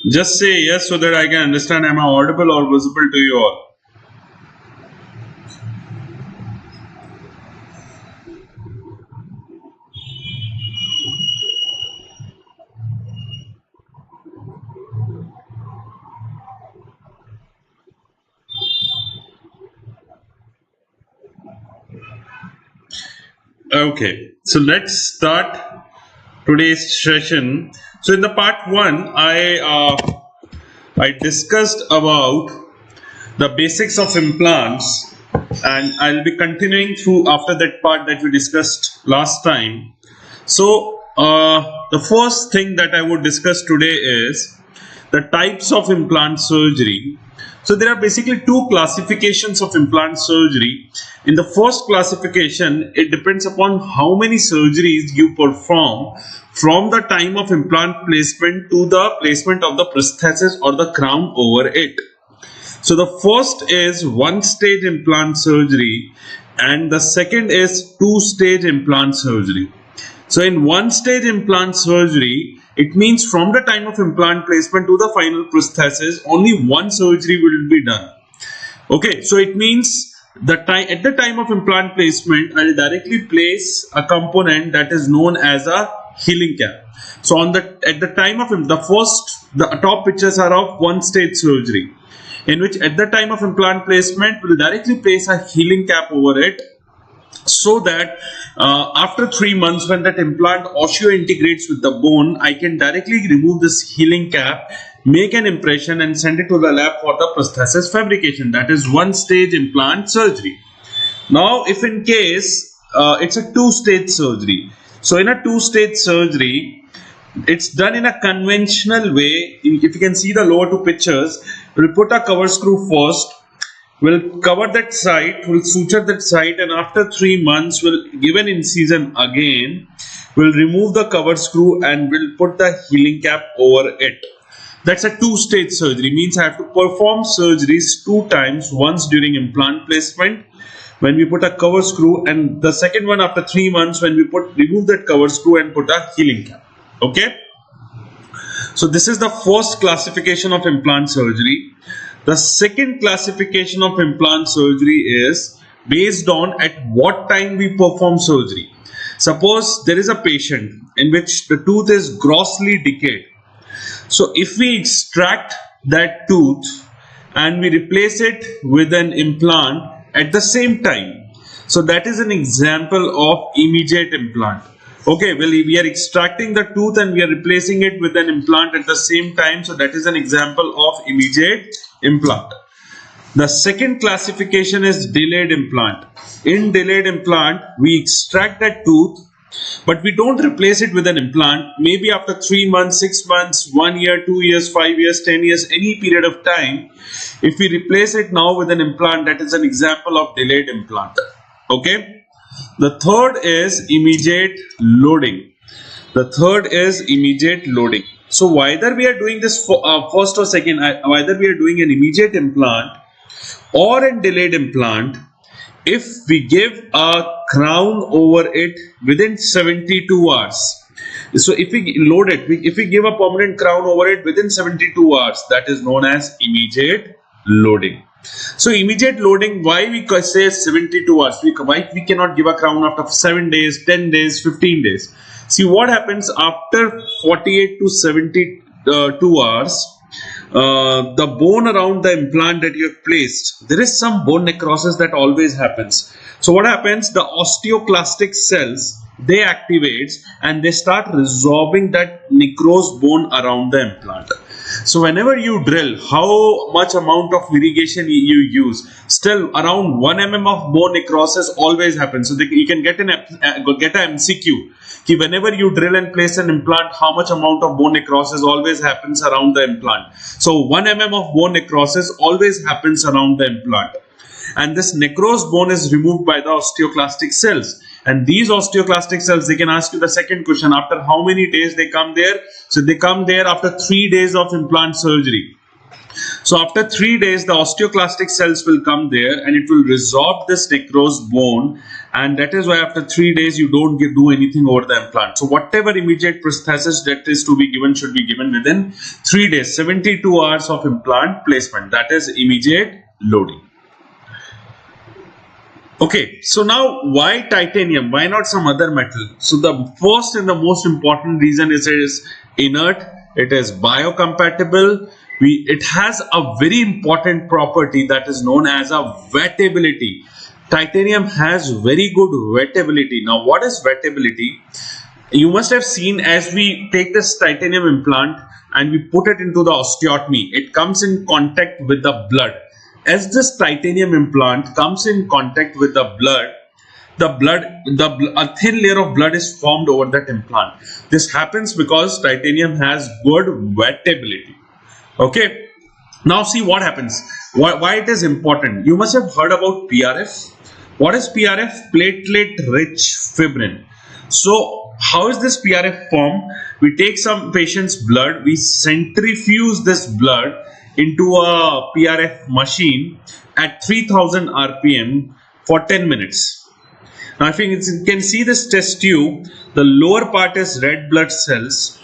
Just say yes so that I can understand am I audible or visible to you all. Okay, so let's start today's session. So in the part 1, I discussed about the basics of implants, and I'll be continuing through after that part that we discussed last time. So the first thing that I would discuss today is the types of implant surgery. So there are basically two classifications of implant surgery. In the first classification, it depends upon how many surgeries you perform from the time of implant placement to the placement of the prosthesis or the crown over it. So the first is one-stage implant surgery and the second is two-stage implant surgery. So in one-stage implant surgery, it means from the time of implant placement to the final prosthesis, only one surgery will be done. Okay, so it means at the time of implant placement, I'll directly place a component that is known as a healing cap. So at the time of the top pictures are of one-stage surgery, in which at the time of implant placement, we'll directly place a healing cap over it, so that after 3 months when that implant osseointegrates with the bone, I can directly remove this healing cap, make an impression and send it to the lab for the prosthesis fabrication. That is one stage implant surgery. Now if in case it's a two-stage surgery, so in a two-stage surgery, it's done in a conventional way. If you can see the lower two pictures, we'll put a cover screw first. We'll cover that site, we'll suture that site, and after 3 months, we'll give an incision again. We'll remove the cover screw and we'll put the healing cap over it. That's a two-stage surgery. Means I have to perform surgeries 2 times. Once during implant placement, when we put a cover screw, and the second one after 3 months when we remove that cover screw and put a healing cap. Okay. So this is the first classification of implant surgery. The second classification of implant surgery is based on at what time we perform surgery. Suppose there is a patient in which the tooth is grossly decayed. So if we extract that tooth and we replace it with an implant at the same time, so that is an example of immediate implant. Okay, well, we are extracting the tooth and we are replacing it with an implant at the same time. So that is an example of immediate implant. The second classification is delayed implant. In delayed implant, we extract that tooth, but we don't replace it with an implant. Maybe after 3 months, 6 months, 1 year, 2 years, 5 years, 10 years, any period of time, if we replace it now with an implant, that is an example of delayed implant. Okay. The third is immediate loading. The third is immediate loading. So whether we are doing this first or second, whether we are doing an immediate implant or a delayed implant, if we give a crown over it within 72 hours. So if we load it, if we give a permanent crown over it within 72 hours, that is known as immediate loading. So immediate loading, why we say 72 hours? Why we cannot give a crown after 7 days, 10 days, 15 days? See what happens after 48 to 72 hours, the bone around the implant that you have placed, there is some bone necrosis that always happens. So what happens? The osteoclastic cells, they activate and they start resorbing that necrosed bone around the implant. So whenever you drill, how much amount of irrigation you use, still around 1 mm of bone necrosis always happens. So you can get an MCQ. Whenever you drill and place an implant, how much amount of bone necrosis always happens around the implant. So 1 mm of bone necrosis always happens around the implant. And this necrosed bone is removed by the osteoclastic cells. And these osteoclastic cells, they can ask you the second question, after how many days they come there? So they come there after 3 days of implant surgery. So after 3 days, the osteoclastic cells will come there and it will resorb this necrosed bone, and that is why after 3 days you don't do anything over the implant. So whatever immediate prosthesis that is to be given should be given within 3 days, 72 hours of implant placement. That is immediate loading. Okay, so now why titanium? Why not some other metal? So the first and the most important reason is it is inert, it is biocompatible. It has a very important property that is known as a wettability. Titanium has very good wettability. Now what is wettability? You must have seen, as we take this titanium implant and we put it into the osteotomy, it comes in contact with the blood. As this titanium implant comes in contact with the blood, a thin layer of blood is formed over that implant. This happens because titanium has good wettability. Okay, now see what happens. Why it is important? You must have heard about PRF. What is PRF? Platelet rich fibrin. So how is this PRF formed? We take some patient's blood, we centrifuge this blood into a PRF machine at 3000 RPM for 10 minutes. Now if you can see this test tube, the lower part is red blood cells,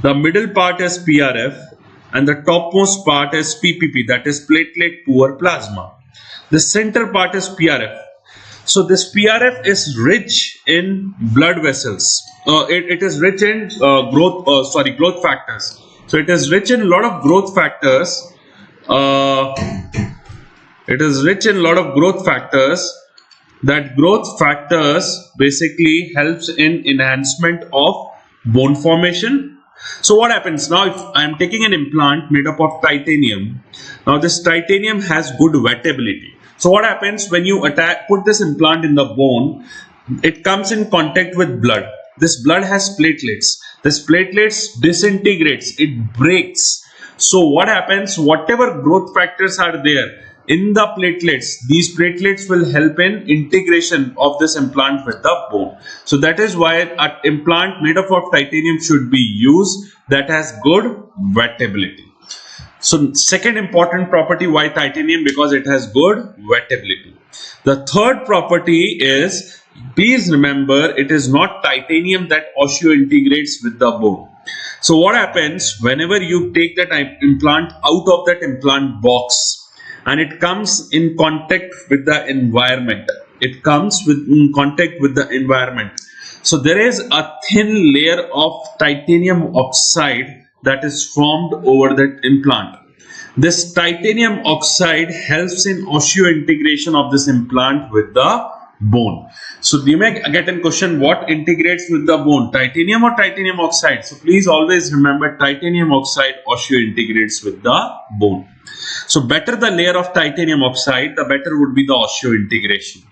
the middle part is PRF, and the topmost part is PPP, that is platelet poor plasma. The center part is PRF. So this PRF is rich in blood vessels. It is rich in growth factors. So it is rich in a lot of growth factors. That growth factors basically helps in enhancement of bone formation. So what happens now if I am taking an implant made up of titanium? Now this titanium has good wettability. So what happens when you put this implant in the bone? It comes in contact with blood. This blood has platelets. This platelets disintegrates. It breaks. So what happens? Whatever growth factors are there in the platelets, these platelets will help in integration of this implant with the bone. So that is why an implant made up of titanium should be used that has good wettability. So second important property, why titanium? Because it has good wettability. The third property is, please remember, it is not titanium that osseointegrates with the bone. So what happens whenever you take that implant out of that implant box and it comes in contact with the environment? It comes in contact with the environment. So there is a thin layer of titanium oxide that is formed over that implant. This titanium oxide helps in osseointegration of this implant with the bone. So you may get a question, what integrates with the bone, titanium or titanium oxide? So please always remember, titanium oxide osseointegrates with the bone. So better the layer of titanium oxide, the better would be the osseointegration.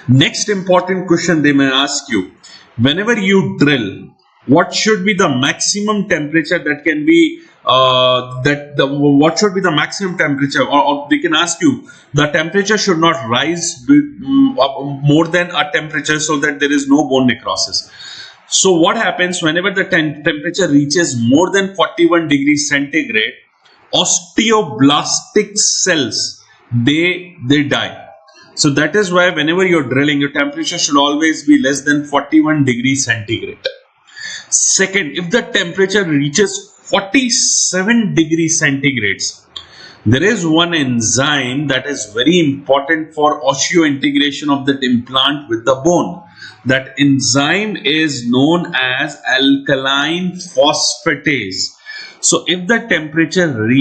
Next important question they may ask you, whenever you drill, what should be the maximum temperature that can be what should be the maximum temperature, or they can ask you, the temperature should not rise more than a temperature so that there is no bone necrosis. So what happens whenever the temperature reaches more than 41 degrees centigrade, osteoblastic cells, they die. So that is why whenever you're drilling, your temperature should always be less than 41 degrees centigrade. Second, if the temperature reaches 47 degrees centigrades, there is one enzyme that is very important for osseointegration of that implant with the bone. That enzyme is known as alkaline phosphatase. So if the temperature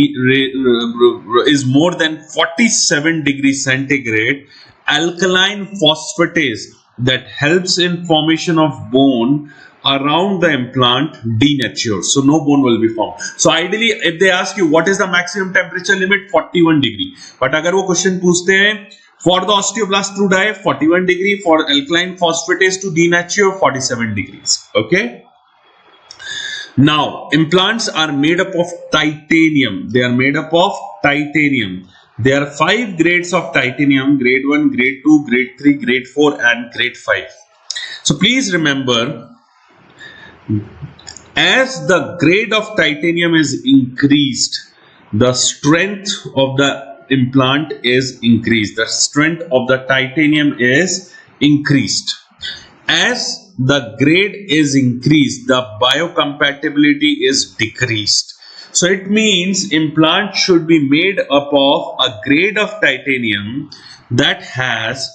is more than 47 degrees centigrade, alkaline phosphatase that helps in formation of bone around the implant denatures, so no bone will be formed. So ideally, if they ask you what is the maximum temperature limit, 41 degree. But अगर वो question पूछते हैं for the osteoblast to die, 41 degree, for alkaline phosphatase to denature, 47 degrees. Okay. Now implants are made up of titanium. They are made up of titanium. There are 5 grades of titanium: grade 1, grade 2, grade 3, grade 4, and grade 5. So please remember, as the grade of titanium is increased, the strength of the implant is increased. The strength of the titanium is increased. As the grade is increased, the biocompatibility is decreased. So it means implant should be made up of a grade of titanium that has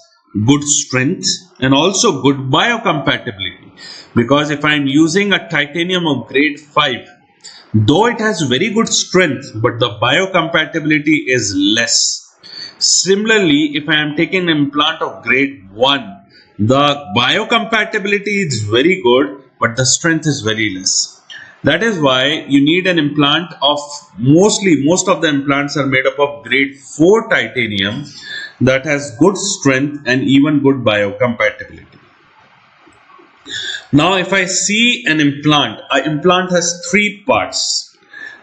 good strength and also good biocompatibility. Because if I am using a titanium of grade 5, though it has very good strength, but the biocompatibility is less. Similarly, if I am taking an implant of grade 1, the biocompatibility is very good, but the strength is very less. That is why you need an implant of most of the implants are made up of grade 4 titanium that has good strength and even good biocompatibility. Now, if I see an implant has 3 parts.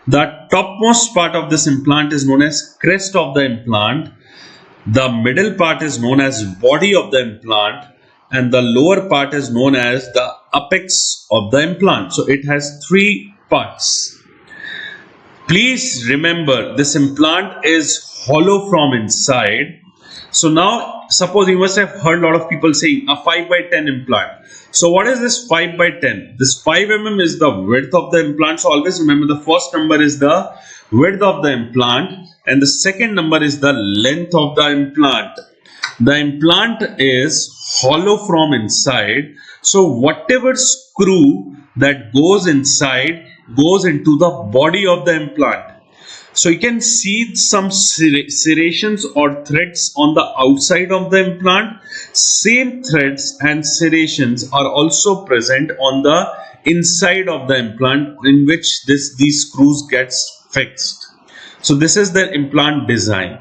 The topmost part of this implant is known as crest of the implant. The middle part is known as body of the implant, and the lower part is known as the apex of the implant. So it has 3 parts. Please remember, this implant is hollow from inside. So now, suppose you must have heard a lot of people saying a 5 by 10 implant. So what is this 5 by 10? This 5 mm is the width of the implant. So always remember, the first number is the width of the implant and the second number is the length of the implant. The implant is hollow from inside. So whatever screw that goes inside goes into the body of the implant. So you can see some serrations or threads on the outside of the implant. Same threads and serrations are also present on the inside of the implant, in which these screws gets fixed. So this is the implant design.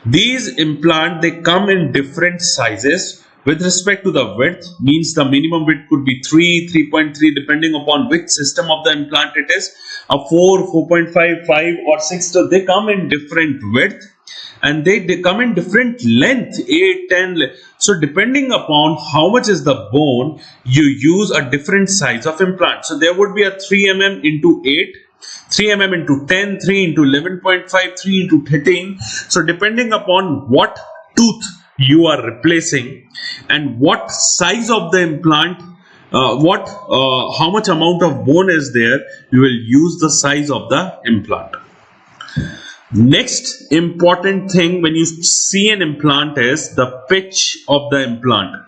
These implants, they come in different sizes. With respect to the width, means the minimum width could be 3, 3.3 depending upon which system of the implant it is, a 4, 4.5, 5 or 6. So they come in different width and they come in different length, 8, 10. So depending upon how much is the bone, you use a different size of implant. So there would be a 3 mm into 8, 3 mm into 10, 3 into 11.5, 3 into 13. So depending upon what tooth you are replacing and what size of the implant, how much amount of bone is there, you will use the size of the implant. Next important thing when you see an implant is the pitch of the implant.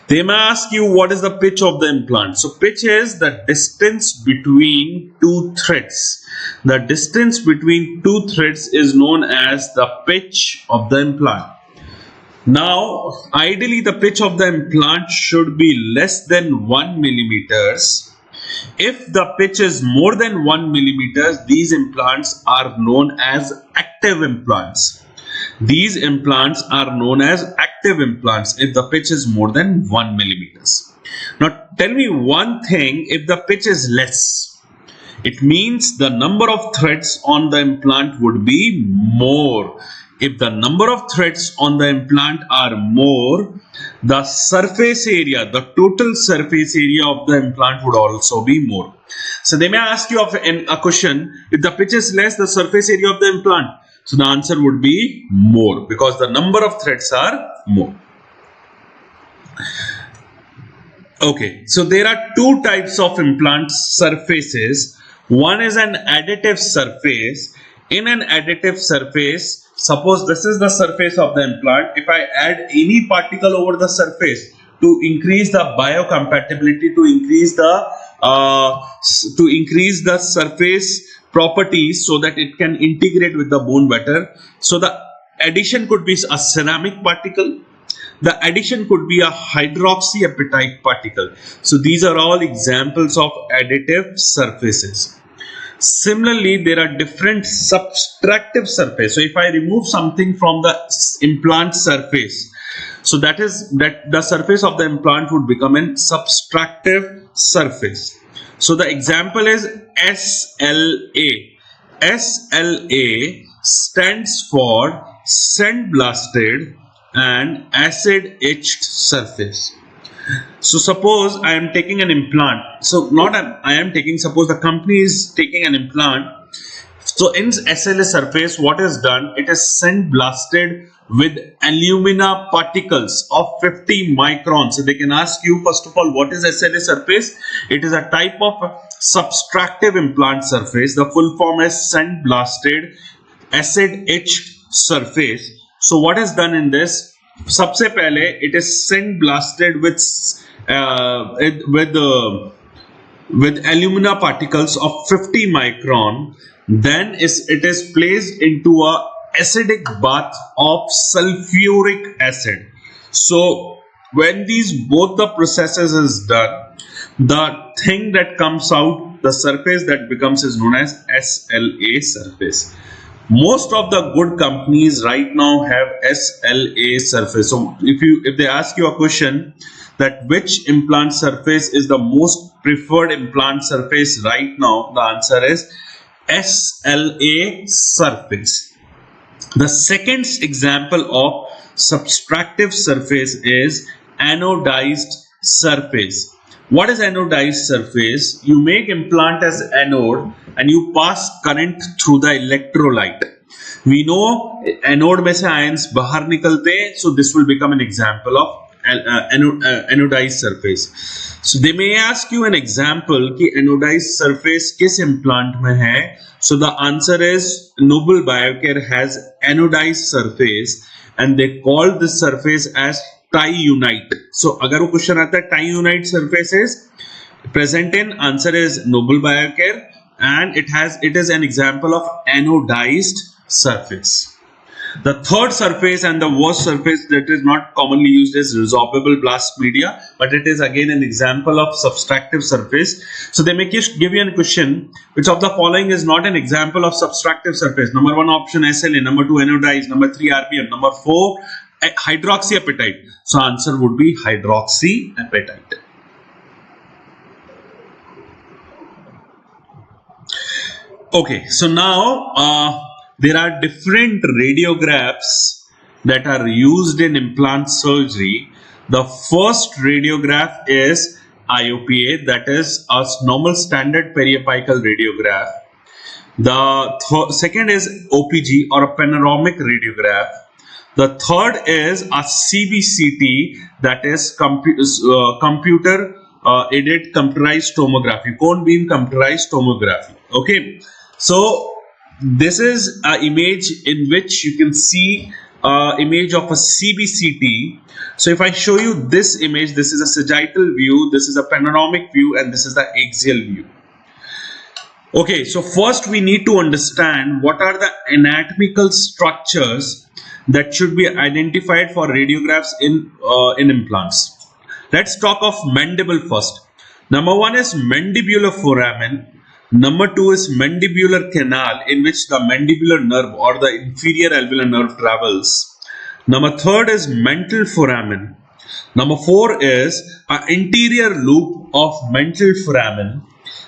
They may ask you what is the pitch of the implant. So pitch is the distance between 2 threads. The distance between 2 threads is known as the pitch of the implant. Now, ideally the pitch of the implant should be less than 1 millimeters. If the pitch is more than 1 millimeters, these implants are known as active implants. These implants are known as active implants if the pitch is more than 1 millimeters. Now, tell me one thing, if the pitch is less, it means the number of threads on the implant would be more. If the number of threads on the implant are more, the surface area, the total surface area of the implant would also be more. So they may ask you a question, if the pitch is less, the surface area of the implant. So the answer would be more because the number of threads are more. Okay, so there are 2 types of implant surfaces. One is an additive surface. In an additive surface, suppose this is the surface of the implant. If I add any particle over the surface to increase the biocompatibility, to increase the surface properties so that it can integrate with the bone better. So the addition could be a ceramic particle. The addition could be a hydroxyapatite particle. So these are all examples of additive surfaces. Similarly, there are different subtractive surface. So if I remove something from the implant surface, so that the surface of the implant would become a subtractive surface. So the example is SLA. SLA stands for sandblasted and acid etched surface. So suppose I am taking an implant. So suppose the company is taking an implant So in SLA surface, what is done? It is sandblasted with alumina particles of 50 microns. So they can ask you, first of all, what is SLA surface? It is a type of subtractive implant surface. The full form is sandblasted acid etched surface. So what is done in this? सबसे पहले it is sandblasted with alumina particles of 50 micron. Then it is placed into a acidic bath of sulfuric acid. So when these both the processes is done, the thing that comes out, the surface that becomes is known as SLA surface. Most of the good companies right now have SLA surface. So if they ask you a question that which implant surface is the most preferred implant surface right now, the answer is SLA surface. The second example of subtractive surface is anodized surface. What is anodized surface? You make implant as anode and you pass current through the electrolyte. We know anode में से ions बाहर निकलते हैं, so this will become an example of anodized surface. So they may ask you an example कि anodized surface किस implant में है. So the answer is Noble Biocare has anodized surface and they call this surface as Ti-unite. So अगर वो question आता है Ti-unite surface is present in, answer is Noble Biocare and it is an example of anodized surface. The third surface and the worst surface that is not commonly used is resorbable blast media, but it is again an example of subtractive surface. So they may give you a question, which of the following is not an example of subtractive surface? Number 1 option SLA, number 2 anodized, number 3 RBM, number 4 hydroxyapatite. So answer would be hydroxyapatite. Okay, so now there are different radiographs that are used in implant surgery. The first radiograph is IOPA, that is a normal standard periapical radiograph. The second is OPG or a panoramic radiograph. The third is a CBCT, that is computer aided computerized tomography, cone beam computerized tomography. Okay, so this is an image in which you can see image of a CBCT. So if I show you this image, this is a sagittal view, this is a panoramic view, and this is the axial view. Okay, so first we need to understand what are the anatomical structures that should be identified for radiographs in implants. Let's talk of mandible first. Number 1 is mandibular foramen. Number 2 is mandibular canal, in which the mandibular nerve or the inferior alveolar nerve travels. Number 3 is mental foramen. Number 4 is an anterior loop of mental foramen.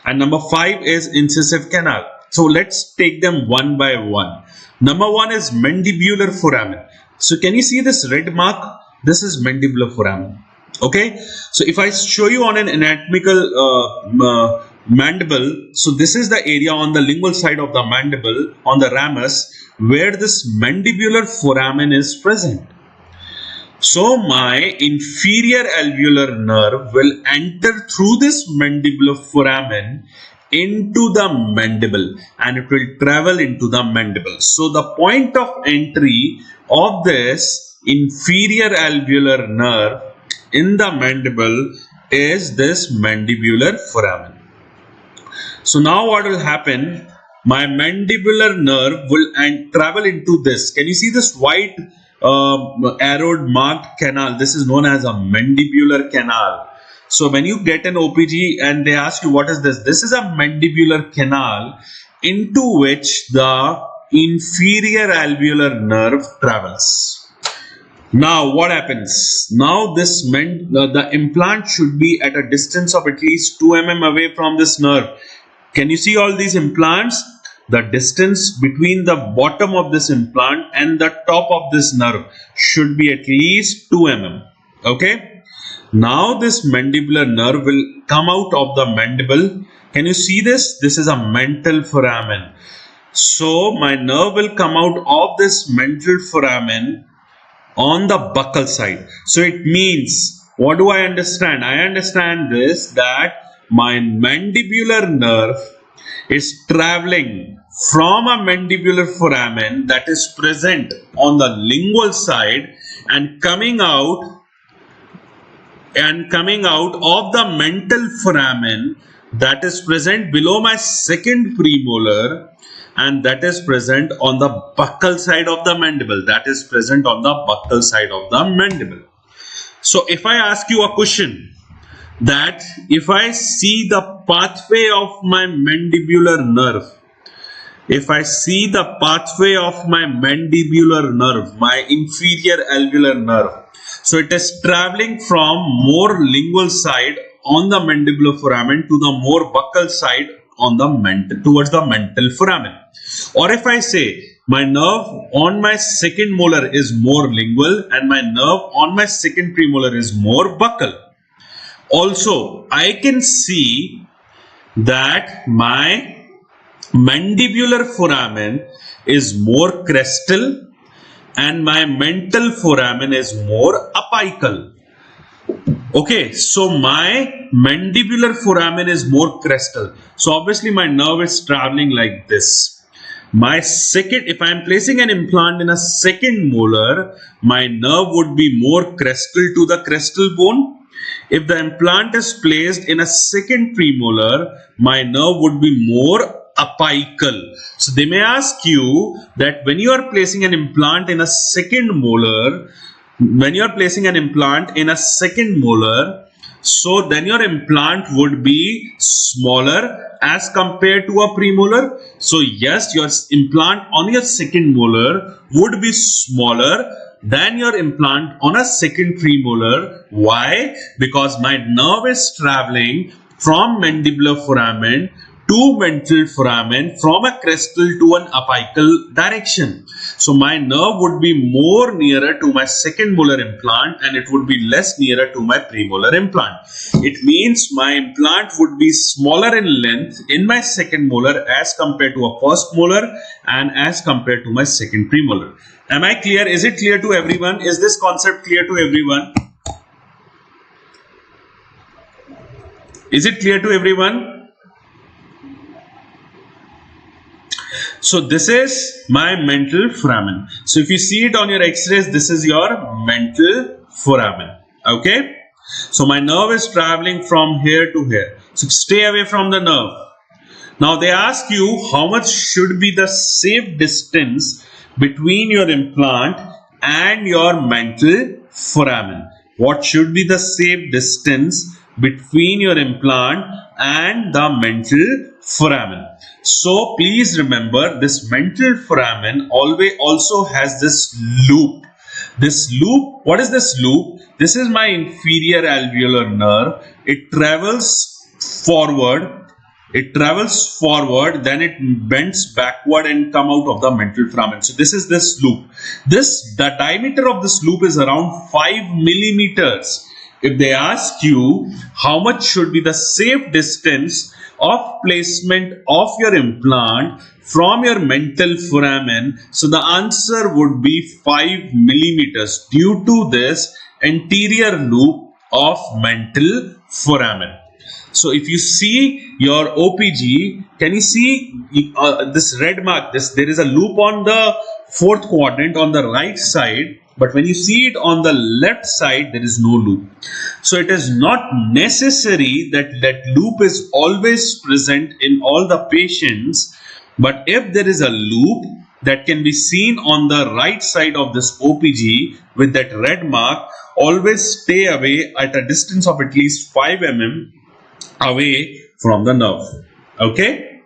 And number 5 is incisive canal. So let's take them one by one. Number 1 is mandibular foramen. So can you see this red mark? This is mandibular foramen. Okay. So if I show you on an anatomical mandible, so this is the area on the lingual side of the mandible, on the ramus, where this mandibular foramen is present. So my inferior alveolar nerve will enter through this mandibular foramen into the mandible and it will travel into the mandible. So the point of entry of this inferior alveolar nerve in the mandible is this mandibular foramen. So now what will happen? My mandibular nerve will travel into this. Can you see this white arrowed marked canal? This is known as a mandibular canal. So when you get an OPG and they ask you what is this? This is a mandibular canal into which the inferior alveolar nerve travels. Now what happens? Now the implant should be at a distance of at least 2 mm away from this nerve. Can you see all these implants? The distance between the bottom of this implant and the top of this nerve should be at least 2 mm. Okay. Now this mandibular nerve will come out of the mandible. Can you see this? This is a mental foramen. So my nerve will come out of this mental foramen on the buccal side. So it means, what do I understand? I understand this, that my mandibular nerve is traveling from a mandibular foramen that is present on the lingual side and coming out of the mental foramen that is present below my second premolar, and that is present on the buccal side of the mandible. So if I ask you a question, that if I see the pathway of my mandibular nerve, my inferior alveolar nerve, so it is traveling from more lingual side on the mandibular foramen to the more buccal side on the towards the mental foramen. Or if I say my nerve on my second molar is more lingual and my nerve on my second premolar is more buccal. Also, I can see that my mandibular foramen is more crestal and my mental foramen is more apical. Okay, so my mandibular foramen is more crestal. So obviously my nerve is traveling like this. If I am placing an implant in a second molar, my nerve would be more crestal to the crestal bone. If the implant is placed in a second premolar, my nerve would be more apical. So they may ask you that when you are placing an implant in a second molar, so then your implant would be smaller as compared to a premolar. So yes, your implant on your second molar would be smaller than your implant on a second premolar. Why? Because my nerve is traveling from mandibular foramen to mental foramen from a crestal to an apical direction. So my nerve would be more nearer to my second molar implant and it would be less nearer to my premolar implant. It means my implant would be smaller in length in my second molar as compared to a first molar and as compared to my second premolar. Am I clear? Is it clear to everyone? Is this concept clear to everyone? Is it clear to everyone? So this is my mental foramen. So if you see it on your x-rays, this is your mental foramen. Okay. So my nerve is traveling from here to here. So stay away from the nerve. Now they ask you how much should be the safe distance between your implant and your mental foramen. What should be the safe distance between your implant and the mental foramen? So please remember, this mental foramen always also has this loop. What is this loop? This is my inferior alveolar nerve. It travels forward, then it bends backward and come out of the mental foramen. So this is this loop. The diameter of this loop is around 5 millimeters. If they ask you how much should be the safe distance of placement of your implant from your mental foramen, so the answer would be 5 millimeters due to this anterior loop of mental foramen. So if you see your OPG, can you see this red mark? There is a loop on the fourth quadrant on the right side, but when you see it on the left side, there is no loop. So it is not necessary that that loop is always present in all the patients, but if there is a loop that can be seen on the right side of this OPG with that red mark, always stay away at a distance of at least 5 mm away from the nerve. Okay.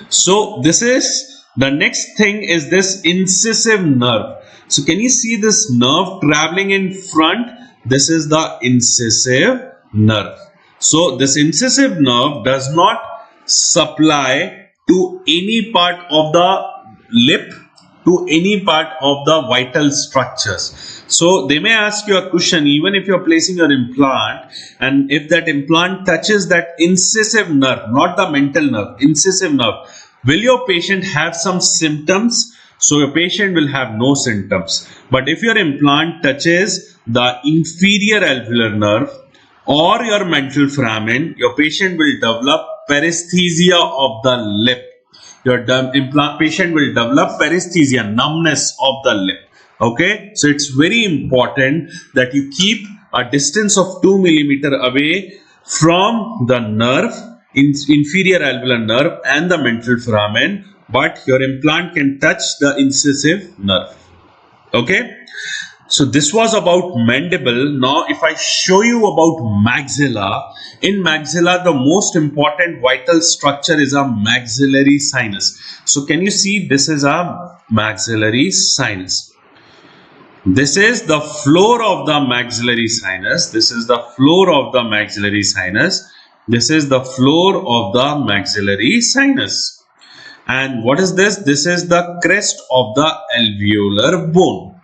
So this is the next thing, is this incisive nerve. So can you see this nerve traveling in front? This is the incisive nerve. So this incisive nerve does not supply to any part of the lip, to any part of the vital structures. So they may ask you a question, even if you are placing your implant, and if that implant touches that incisive nerve, not the mental nerve, incisive nerve, Will your patient have some symptoms? So your patient will have no symptoms. But if your implant touches the inferior alveolar nerve or your mental foramen, your patient will develop paresthesia of the lip. Your implant patient will develop paresthesia, numbness of the lip. Okay, so it's very important that you keep a distance of 2 millimeter away from the nerve, inferior alveolar nerve and the mental foramen, but your implant can touch the incisive nerve. Okay, so this was about mandible. Now if I show you about maxilla, in maxilla the most important vital structure is a maxillary sinus. So can you see, this is a maxillary sinus. This is the floor of the maxillary sinus. This is the floor of the maxillary sinus. This is the floor of the maxillary sinus. And what is this? This is the crest of the alveolar bone.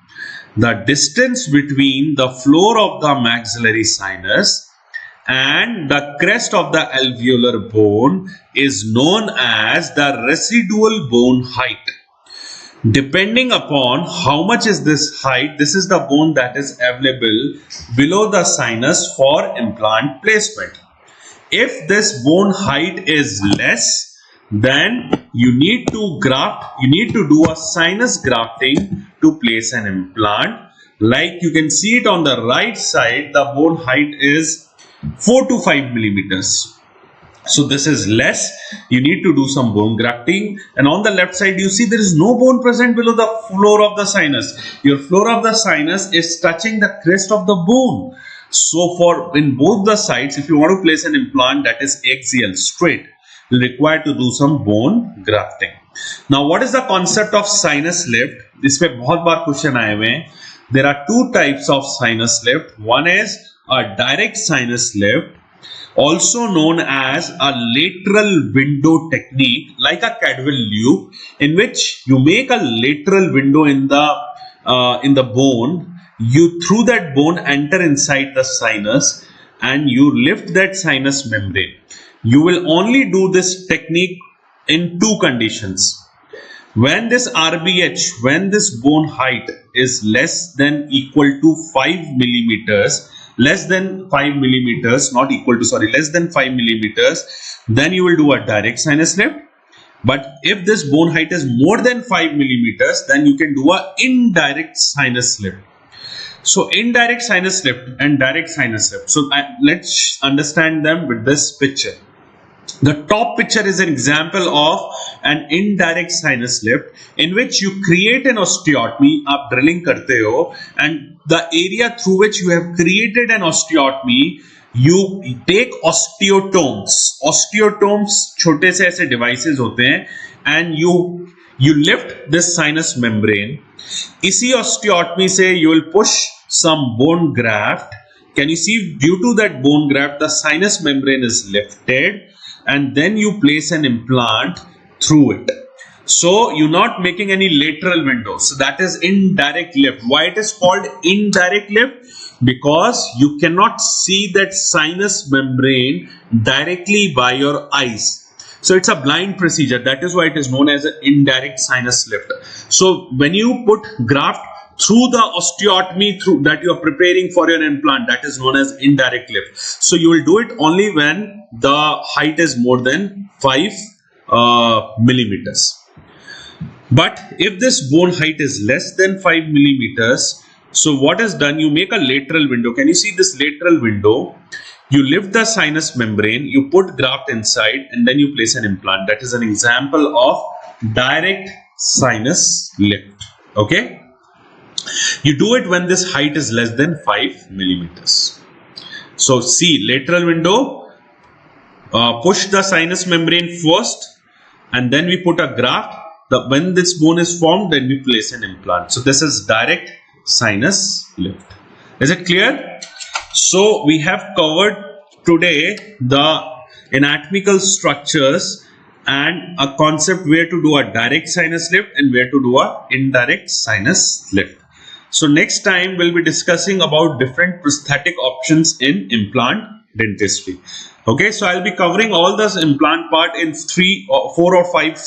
The distance between the floor of the maxillary sinus and the crest of the alveolar bone is known as the residual bone height. Depending upon how much is this height, this is the bone that is available below the sinus for implant placement. If this bone height is less, then you need to do a sinus grafting to place an implant. Like you can see it on the right side, the bone height is 4 to 5 millimeters. So this is less, you need to do some bone grafting. And on the left side you see there is no bone present below the floor of the sinus. Your floor of the sinus is touching the crest of the bone. So for in both the sides, if you want to place an implant that is axial, straight, you will require to do some bone grafting. Now what is the concept of sinus lift? This पे बहुत बार question आए हुए हैं. There are two types of sinus lift. One is a direct sinus lift, also known as a lateral window technique, like a Cadwell loop, in which you make a lateral window in the bone. You through that bone enter inside the sinus and you lift that sinus membrane. You will only do this technique in two conditions. When this RBH, when this bone height is less than equal to 5 millimeters, less than 5 millimeters, not equal to, sorry, less than 5 millimeters, then you will do a direct sinus lift. But if this bone height is more than 5 millimeters, then you can do a indirect sinus lift. So indirect sinus lift and direct sinus lift. So let's understand them with this picture. The top picture is an example of an indirect sinus lift in which you create an osteotomy. आप drilling करते हो, and the area through which you have created an osteotomy, you take osteotomes. Osteotomes छोटे से ऐसे devices होते हैं, and you lift this sinus membrane. इसी osteotomy से you will push some bone graft. Can you see, due to that bone graft, the sinus membrane is lifted, and then you place an implant through it. So you're not making any lateral windows. So that is indirect lift. Why it is called indirect lift? Because you cannot see that sinus membrane directly by your eyes. So it's a blind procedure. That is why it is known as an indirect sinus lift. So when you put graft through the osteotomy through that you are preparing for your implant, that is known as indirect lift. So you will do it only when the height is more than 5 millimeters. But if this bone height is less than 5 millimeters, so what is done, you make a lateral window. Can you see this lateral window? You lift the sinus membrane, you put graft inside, and then you place an implant. That is an example of direct sinus lift. Okay. You do it when this height is less than 5 millimeters. So see, lateral window, push the sinus membrane first, and then we put a graft. When this bone is formed, then we place an implant. So this is direct sinus lift. Is it clear? So we have covered today the anatomical structures and a concept where to do a direct sinus lift and where to do a indirect sinus lift. So next time we'll be discussing about different prosthetic options in implant dentistry. Okay, so I'll be covering all this implant part in 4 or 5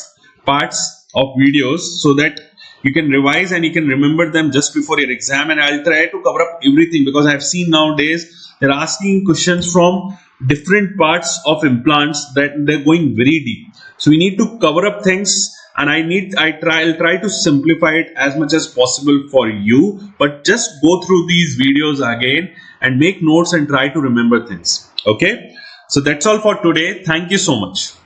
parts of videos so that you can revise and you can remember them just before your exam. And I'll try to cover up everything, because I've seen nowadays they're asking questions from different parts of implants that they're going very deep. So we need to cover up things, and I'll try to simplify it as much as possible for you. But just go through these videos again and make notes and try to remember things. Okay, so that's all for today. Thank you so much.